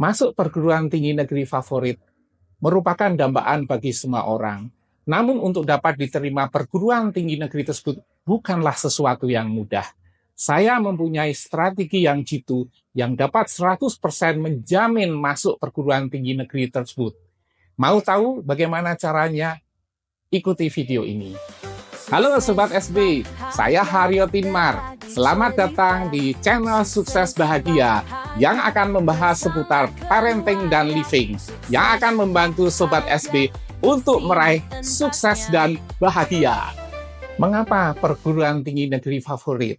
Masuk perguruan tinggi negeri favorit merupakan dambaan bagi semua orang. Namun untuk dapat diterima perguruan tinggi negeri tersebut bukanlah sesuatu yang mudah. Saya mempunyai strategi yang jitu yang dapat 100% menjamin masuk perguruan tinggi negeri tersebut. Mau tahu bagaimana caranya? Ikuti video ini. Halo Sobat SB, saya Haryo Tinmar. Selamat datang di channel Sukses Bahagia yang akan membahas seputar parenting dan living, yang akan membantu Sobat SB untuk meraih sukses dan bahagia. Mengapa perguruan tinggi negeri favorit?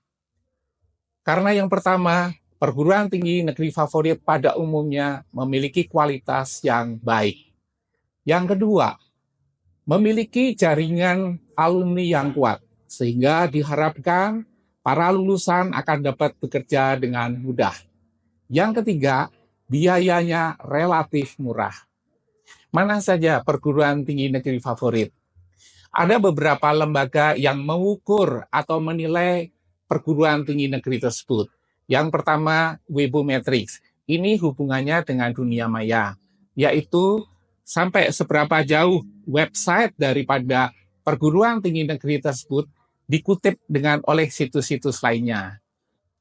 Karena yang pertama, perguruan tinggi negeri favorit pada umumnya memiliki kualitas yang baik. Yang kedua, memiliki jaringan alumni yang kuat, sehingga diharapkan para lulusan akan dapat bekerja dengan mudah. Yang ketiga, biayanya relatif murah. Mana saja perguruan tinggi negeri favorit? Ada beberapa lembaga yang mengukur atau menilai perguruan tinggi negeri tersebut. Yang pertama, Webometrics. Ini hubungannya dengan dunia maya, yaitu sampai seberapa jauh website daripada perguruan tinggi negeri tersebut dikutip oleh situs-situs lainnya.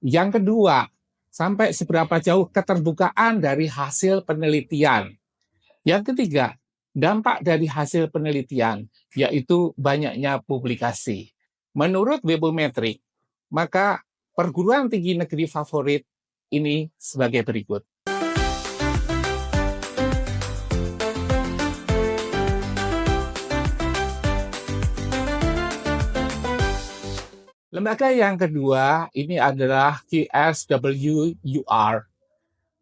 Yang kedua, sampai seberapa jauh keterbukaan dari hasil penelitian. Yang ketiga, dampak dari hasil penelitian, yaitu banyaknya publikasi. Menurut Webometrics, maka perguruan tinggi negeri favorit ini sebagai berikut. Lembaga yang kedua ini adalah QSWUR.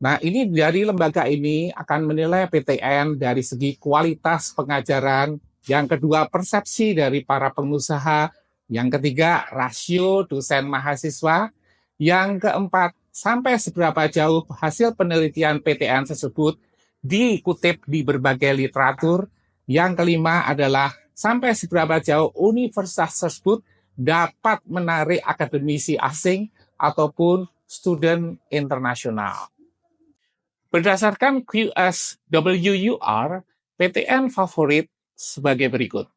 Nah, ini dari lembaga ini akan menilai PTN dari segi kualitas pengajaran, yang kedua persepsi dari para pengusaha, yang ketiga rasio dosen mahasiswa, yang keempat sampai seberapa jauh hasil penelitian PTN tersebut dikutip di berbagai literatur, yang kelima adalah sampai seberapa jauh universitas tersebut dapat menarik akademisi asing ataupun student internasional. Berdasarkan QSWUR, PTN favorit sebagai berikut.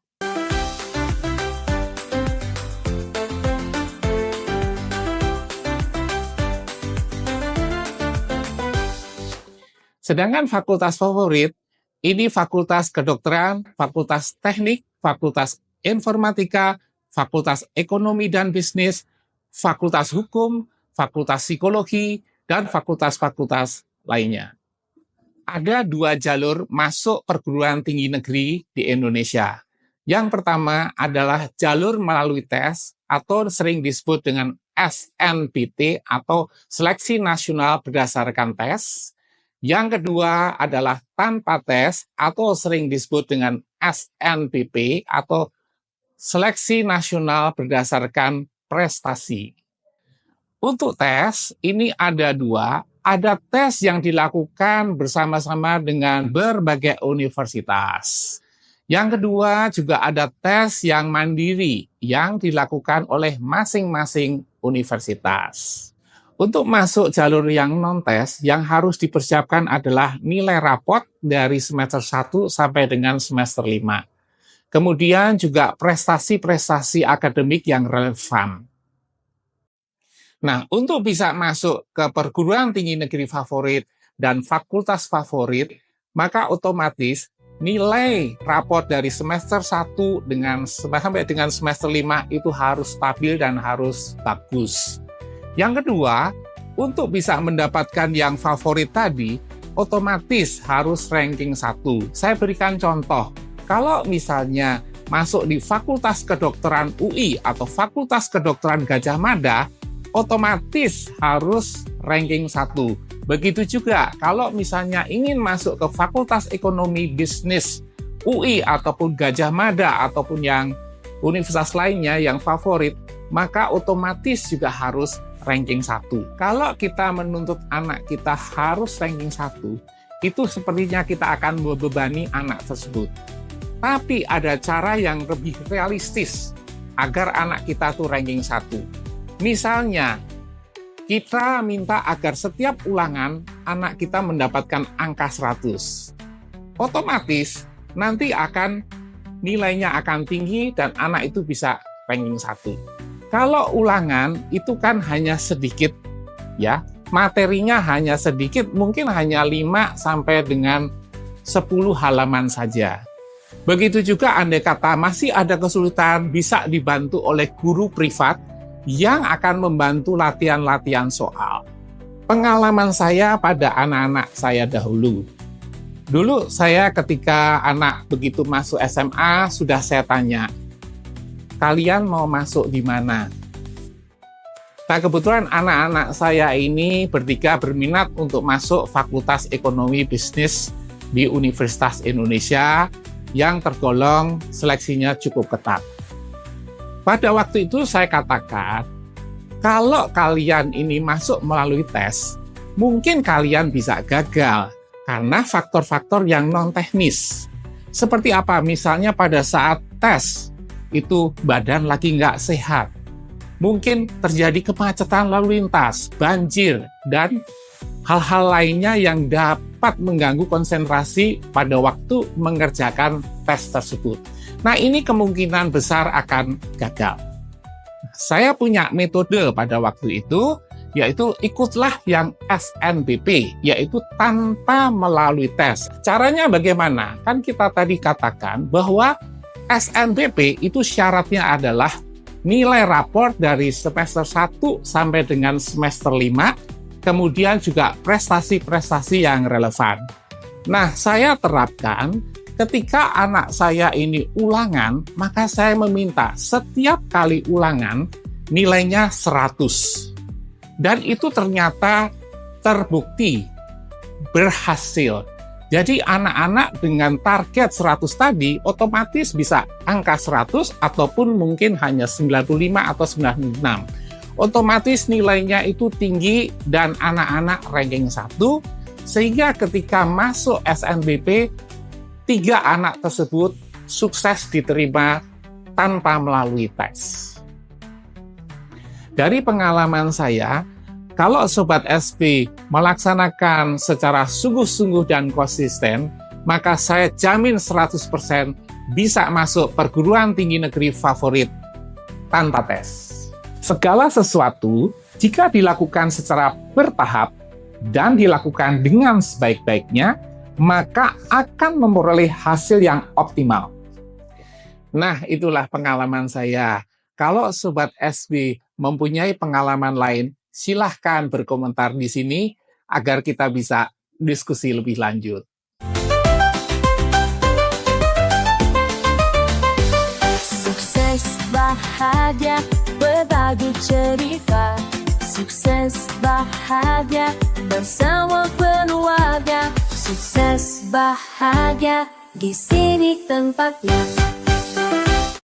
Sedangkan fakultas favorit, ini fakultas kedokteran, fakultas teknik, fakultas informatika, fakultas ekonomi dan bisnis, fakultas hukum, fakultas psikologi, dan fakultas-fakultas lainnya. Ada dua jalur masuk perguruan tinggi negeri di Indonesia. Yang pertama adalah jalur melalui tes atau sering disebut dengan SNBT atau Seleksi Nasional Berdasarkan Tes. Yang kedua adalah tanpa tes atau sering disebut dengan SNBP atau Seleksi Nasional Berdasarkan Prestasi. Untuk tes, ini ada dua. Ada tes yang dilakukan bersama-sama dengan berbagai universitas. Yang kedua juga ada tes yang mandiri yang dilakukan oleh masing-masing universitas. Untuk masuk jalur yang non-tes, yang harus dipersiapkan adalah nilai rapot dari semester 1 sampai dengan semester 5. Kemudian juga prestasi-prestasi akademik yang relevan. Nah, untuk bisa masuk ke perguruan tinggi negeri favorit dan fakultas favorit, maka otomatis nilai rapot dari semester 1 sampai dengan semester 5 itu harus stabil dan harus bagus. Yang kedua, untuk bisa mendapatkan yang favorit tadi, otomatis harus ranking 1. Saya berikan contoh. Kalau misalnya masuk di Fakultas Kedokteran UI atau Fakultas Kedokteran Gadjah Mada, otomatis harus ranking 1. Begitu juga kalau misalnya ingin masuk ke Fakultas Ekonomi Bisnis UI ataupun Gadjah Mada ataupun yang universitas lainnya yang favorit, maka otomatis juga harus ranking 1. Kalau kita menuntut anak kita harus ranking 1, itu sepertinya kita akan membebani anak tersebut. Tapi ada cara yang lebih realistis agar anak kita tuh ranking 1. Misalnya, kita minta agar setiap ulangan anak kita mendapatkan angka 100. Otomatis nanti nilainya akan tinggi dan anak itu bisa ranking 1. Kalau ulangan itu kan hanya sedikit ya, materinya hanya sedikit, mungkin hanya 5 sampai dengan 10 halaman saja. Begitu juga andai kata masih ada kesulitan, bisa dibantu oleh guru privat yang akan membantu latihan-latihan soal. Pengalaman saya pada anak-anak saya dahulu. Dulu saya ketika anak begitu masuk SMA, sudah saya tanya, kalian mau masuk di mana? Nah, kebetulan anak-anak saya ini bertiga berminat untuk masuk Fakultas Ekonomi Bisnis di Universitas Indonesia yang tergolong seleksinya cukup ketat. Pada waktu itu saya katakan, kalau kalian ini masuk melalui tes, mungkin kalian bisa gagal karena faktor-faktor yang non-teknis. Seperti apa? Misalnya pada saat tes, itu badan lagi nggak sehat. Mungkin terjadi kemacetan lalu lintas, banjir, dan hal-hal lainnya yang dapat mengganggu konsentrasi pada waktu mengerjakan tes tersebut. Nah, ini kemungkinan besar akan gagal. Saya punya metode pada waktu itu, yaitu ikutlah yang SNBP, yaitu tanpa melalui tes. Caranya bagaimana? Kan kita tadi katakan bahwa SNBP itu syaratnya adalah nilai rapor dari semester 1 sampai dengan semester 5, kemudian juga prestasi-prestasi yang relevan. Nah, saya terapkan ketika anak saya ini ulangan, maka saya meminta setiap kali ulangan nilainya 100. Dan itu ternyata terbukti berhasil. Jadi anak-anak dengan target 100 tadi otomatis bisa angka 100 ataupun mungkin hanya 95 atau 96. Otomatis nilainya itu tinggi dan anak-anak ranking 1, sehingga ketika masuk SNBP, 3 anak tersebut sukses diterima tanpa melalui tes. Dari pengalaman saya, kalau Sobat SP melaksanakan secara sungguh-sungguh dan konsisten, maka saya jamin 100% bisa masuk perguruan tinggi negeri favorit tanpa tes. Segala sesuatu, jika dilakukan secara bertahap dan dilakukan dengan sebaik-baiknya, maka akan memperoleh hasil yang optimal. Nah, itulah pengalaman saya. Kalau Sobat SB mempunyai pengalaman lain, silahkan berkomentar di sini agar kita bisa diskusi lebih lanjut. Sukses bahagia berbagi cerita, sukses bahagia bersama keluarga, sukses bahagia di sini tempatnya.